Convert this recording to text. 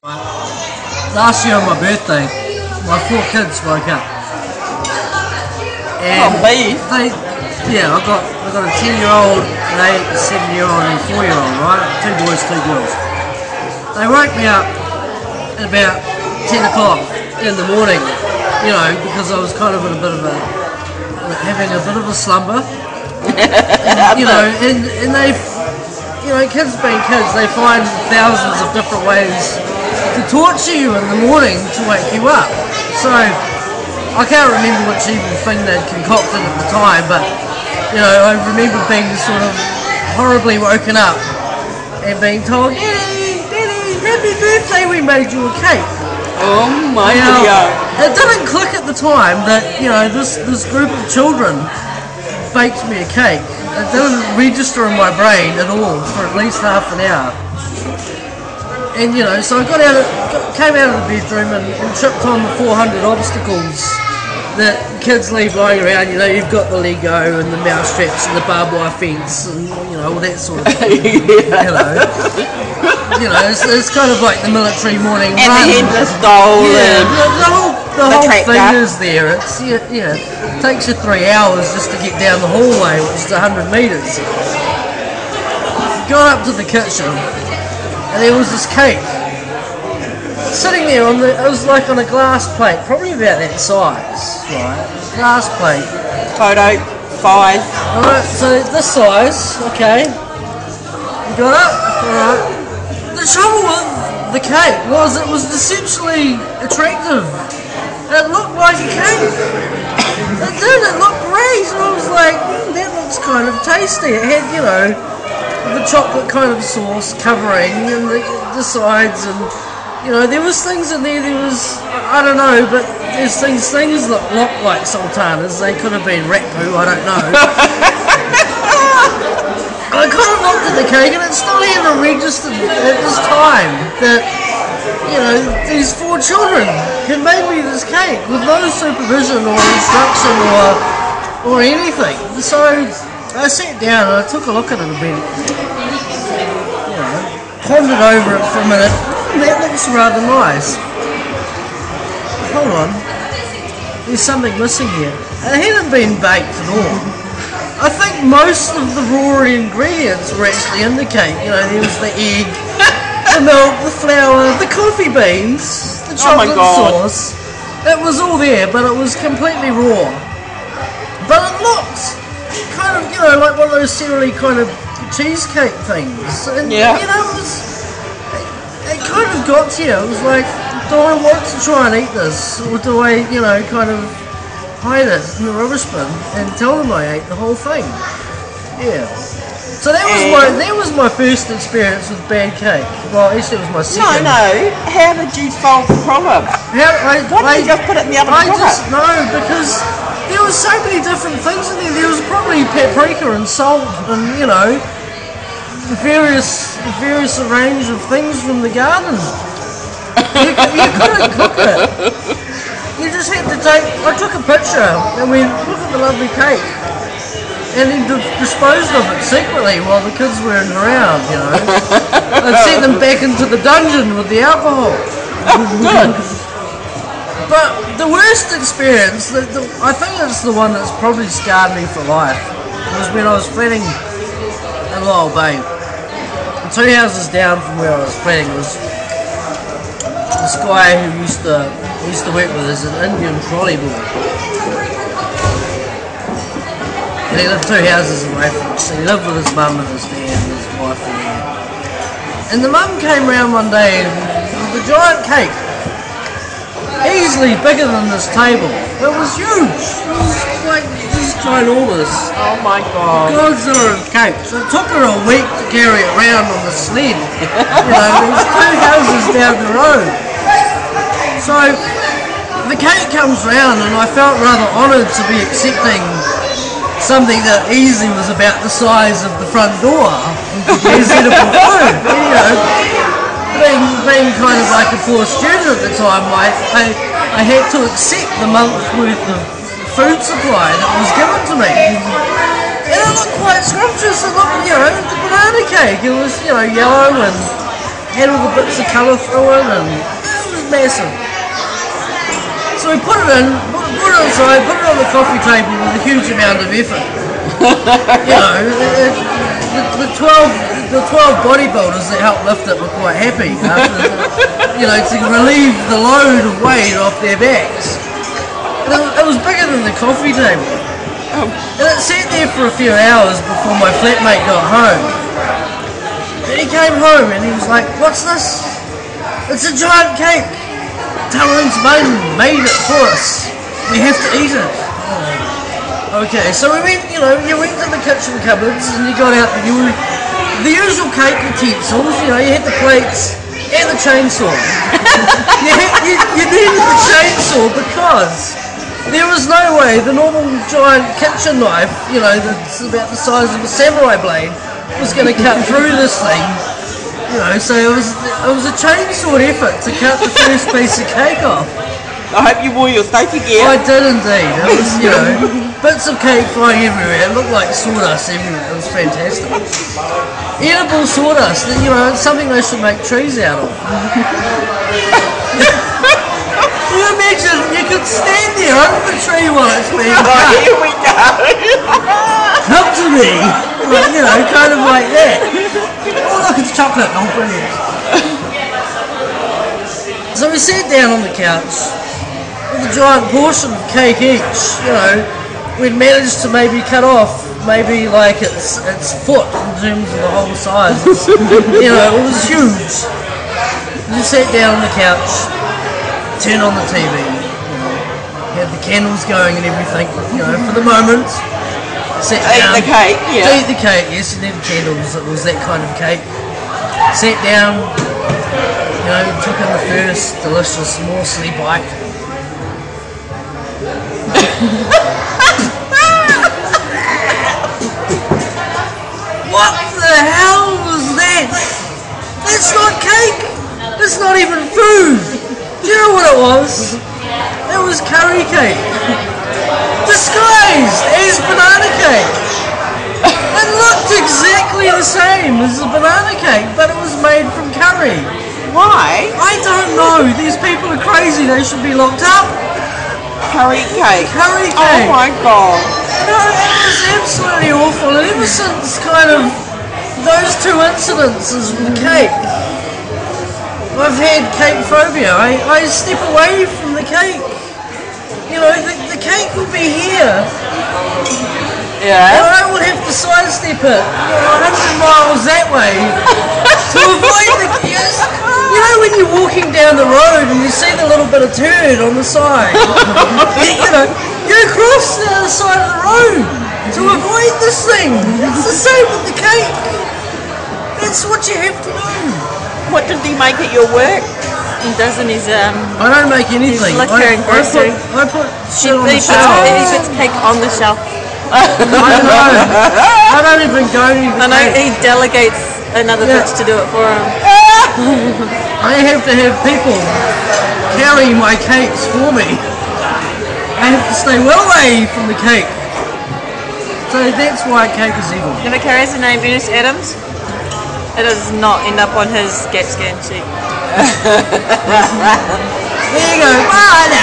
Last year on my birthday, my 4 kids woke up. And I got a 10-year-old, an 8, 7-year-old and a 4-year-old, right? 2 boys, 2 girls. They woke me up at about 10 o'clock in the morning, you know, because I was kind of in having a bit of a slumber. And, you know, and they, you know, kids being kids, they find thousands of different ways to torture you in the morning to wake you up. So I can't remember which evil thing they'd concocted at the time, but you know, I remember being sort of horribly woken up and being told, Daddy, happy birthday, we made you a cake. Oh my God. It didn't click at the time that, you know, this group of children baked me a cake. It didn't register in my brain at all for at least half an hour. And you know, so I came out of the bedroom and tripped on the 400 obstacles that kids leave lying around. You know, you've got the Lego and the mouse traps and the barbed wire fence and you know all that sort of thing. You know, it's kind of like the military morning and run. The headless doll. Yeah, the whole thing is there. It's it takes you 3 hours just to get down the hallway, which is 100 metres. Got up to the kitchen. And there was this cake sitting there it was like on a glass plate, probably about that size, right? Glass plate. Photo, size. Alright, so this size, okay. You got it? Alright. The trouble with the cake was it was deceptionally attractive. It looked like a cake. It looked great. And I was like, that looks kind of tasty. It had, you know, the chocolate kind of sauce covering and the sides, and you know there was things in there. There was, I don't know, but there's things that look like sultanas. They could have been rat poo, I don't know. I kind of looked at the cake and it still hadn't registered at this time that, you know, these 4 children had made me this cake with no supervision or instruction or anything. So I sat down and I took a look at it a bit, you know, pondered over it for a minute. That looks rather nice. Hold on, there's something missing here. It hadn't been baked at all. I think most of the raw ingredients were actually in the cake. You know, there was the egg, the milk, the flour, the coffee beans, the chocolate sauce. It was all there, but it was completely raw. But it looked kind of, you know, like one of those cereally kind of cheesecake things. And, you know, it kind of got to you. It was like, do I want to try and eat this? Or do I, you know, kind of hide it in the rubbish bin and tell them I ate the whole thing? Yeah. So that was my first experience with bad cake. Well, actually it was my second. No. How did you solve the problem? Why did you just put it in the oven? Because there was so many different things in there. There was probably paprika and salt and, you know, various range of things from the garden. You couldn't cook it. You just had to I took a picture and we look at the lovely cake and then disposed of it secretly while the kids weren't around, you know. I'd sent them back into the dungeon with the alcohol. Good. But the worst experience, I think it's the one that's probably scarred me for life, was when I was flatting in Lyell Bay. 2 houses down from where I was flatting was this guy who used to work with us, an Indian trolley boy. And he lived 2 houses away from us. He lived with his mum and his dad and his wife and dad. And the mum came round one day with a giant cake. Easily bigger than this table. It was huge. It was like just ginormous. Oh my God. Godzilla of cake. So it took her a week to carry it around on the sled. You know, there was 2 houses down the road. So the cake comes round and I felt rather honoured to be accepting something that easily was about the size of the front door. Easy to put food. You know. Being kind of like a poor student at the time, I had to accept the month's worth of food supply that was given to me. And it looked quite scrumptious. It looked, you know, the banana cake. It was, you know, yellow and had all the bits of colour through it, and it was massive. So we put it in, put it inside, put it on the coffee table with a huge amount of effort. You know, the 12 bodybuilders that helped lift it were quite happy after, you know, to relieve the load of weight off their backs. It was bigger than the coffee table. And it sat there for a few hours before my flatmate got home. And he came home and he was like, "What's this?" "It's a giant cake. Taran's made it for us. We have to eat it." Oh. Okay, so we went, you went to the kitchen cupboards and you got out the usual cake utensils. You had the plates and the chainsaw. you needed the chainsaw because there was no way the normal giant kitchen knife, that's about the size of a samurai blade, was going to cut through this thing. So it was a chainsaw effort to cut the first piece of cake off. I hope you wore your safety gear. I did indeed. It was, bits of cake flying everywhere. It looked like sawdust everywhere. It was fantastic. Edible sawdust, it's something they should make trees out of. You imagine you could stand there under the tree while it's being cut. Oh, here we go. Come to me. Kind of like that. Oh look, it's chocolate. Oh, brilliant. So we sat down on the couch with a giant portion of cake each. We'd managed to maybe cut off maybe like its foot in terms of the whole size. It was huge. We sat down on the couch, turned on the TV, had the candles going and everything, for the moment. Sat down. Eat the cake, yeah. To eat the cake, yes, you need the candles, it was that kind of cake. Sat down, took in the first delicious morsely bite. What the hell was that? That's not cake! It's not even food! Do you know what it was? It was curry cake. Disguised as banana cake. It looked exactly the same as the banana cake, but it was made from curry. Why? I don't know. These people are crazy. They should be locked up. Curry cake. Curry cake. Oh my god. No, it was absolutely awful. And ever since kind of those two incidences with cake, I've had cake phobia. I step away from the cake. The cake will be here. Yeah. And I will have to sidestep it 100 miles that way to avoid the... when you're walking down the road and you see the little bit of turd on the side, you cross the other side of the road to avoid this thing. It's the same with the cake. That's what you have to do. What did he make at your work? He doesn't his I don't make anything. liquor and grocery. I put shit on the He shelf. puts cake on the shelf. I know. I don't even go to the I know cake. he delegates another bitch to do it for him. I have to have people carry my cakes for me. I have to stay well away from the cake. So that's why cake is evil. If it carries the name Ernest Adams, it does not end up on his GAP scan sheet. There you go. Bye now.